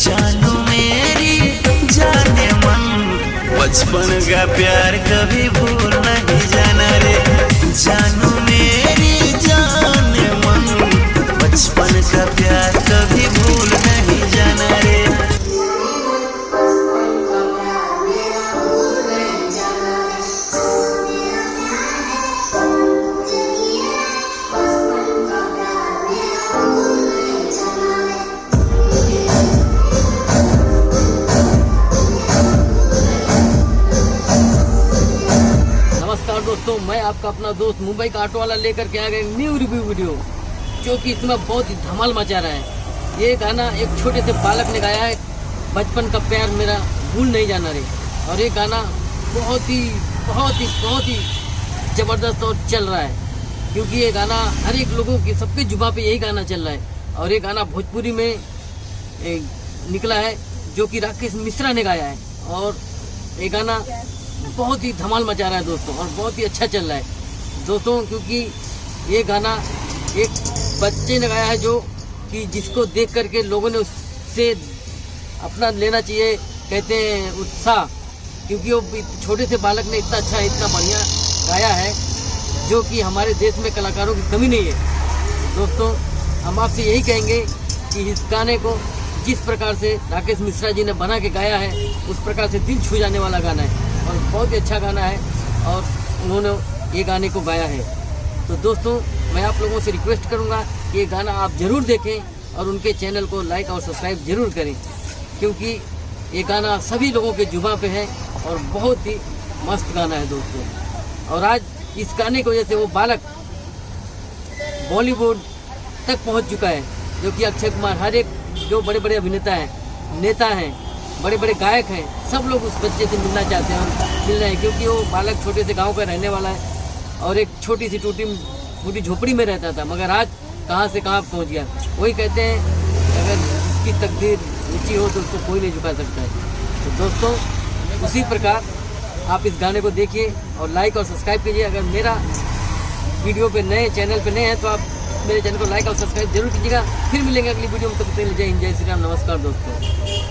जानू मेरी जाने मन, बचपन का प्यार कभी भूल नहीं जाना रे। जानू मेरी जाने मन, बचपन का प्यार कभी भूल नहीं जाना रे। नमस्कार दोस्तों, मैं आपका अपना दोस्त मुंबई का ऑटो वाला लेकर के आ गए न्यू रिव्यू वीडियो, जो कि इसमें बहुत ही धमाल मचा रहा है। ये गाना एक छोटे से बालक ने गाया है, बचपन का प्यार मेरा भूल नहीं जाना रे। और ये गाना बहुत ही ज़बरदस्त और चल रहा है, क्योंकि ये गाना हर एक लोगों की, सबके जुबान पे यही गाना चल रहा है। और ये गाना भोजपुरी में निकला है, जो कि राकेश मिश्रा ने गाया है। और ये गाना बहुत ही धमाल मचा रहा है दोस्तों, और बहुत ही अच्छा चल रहा है दोस्तों, क्योंकि ये गाना एक बच्चे ने गाया है, जो कि जिसको देख करके लोगों ने उससे अपना लेना चाहिए, कहते हैं उत्साह, क्योंकि वो छोटे से बालक ने इतना अच्छा, इतना बढ़िया गाया है, जो कि हमारे देश में कलाकारों की कमी नहीं है। दोस्तों, हम आपसे यही कहेंगे कि इस गाने को जिस प्रकार से राकेश मिश्रा जी ने बना के गाया है, उस प्रकार से दिल छू जाने वाला गाना है, और बहुत ही अच्छा गाना है, और उन्होंने ये गाने को गाया है। तो दोस्तों, मैं आप लोगों से रिक्वेस्ट करूंगा कि ये गाना आप ज़रूर देखें और उनके चैनल को लाइक और सब्सक्राइब ज़रूर करें, क्योंकि ये गाना सभी लोगों के जुबान पे है और बहुत ही मस्त गाना है दोस्तों। और आज इस गाने की वजह से वो बालक बॉलीवुड तक पहुंच चुका है, जो कि अक्षय कुमार, हर एक जो बड़े बड़े अभिनेता हैं, नेता हैं, बड़े बड़े गायक हैं, सब लोग उस बच्चे से मिलना चाहते हैं और मिल रहे हैं, क्योंकि वो बालक छोटे से गांव का रहने वाला है और एक छोटी सी टूटी झोपड़ी में रहता था, मगर आज कहां से कहां पहुंच गया। वही कहते हैं, अगर जिसकी तकदीर ऊंची हो तो उसको कोई नहीं झुका सकता है। तो दोस्तों, उसी प्रकार आप इस गाने को देखिए और लाइक और सब्सक्राइब कीजिए। अगर मेरा वीडियो पे नए, चैनल पे नए हैं, तो आप मेरे चैनल को लाइक और सब्सक्राइब जरूर कीजिएगा। फिर मिलेंगे अगली वीडियो में, तब तक के लिए जय हिंद, जय श्री राम, नमस्कार दोस्तों।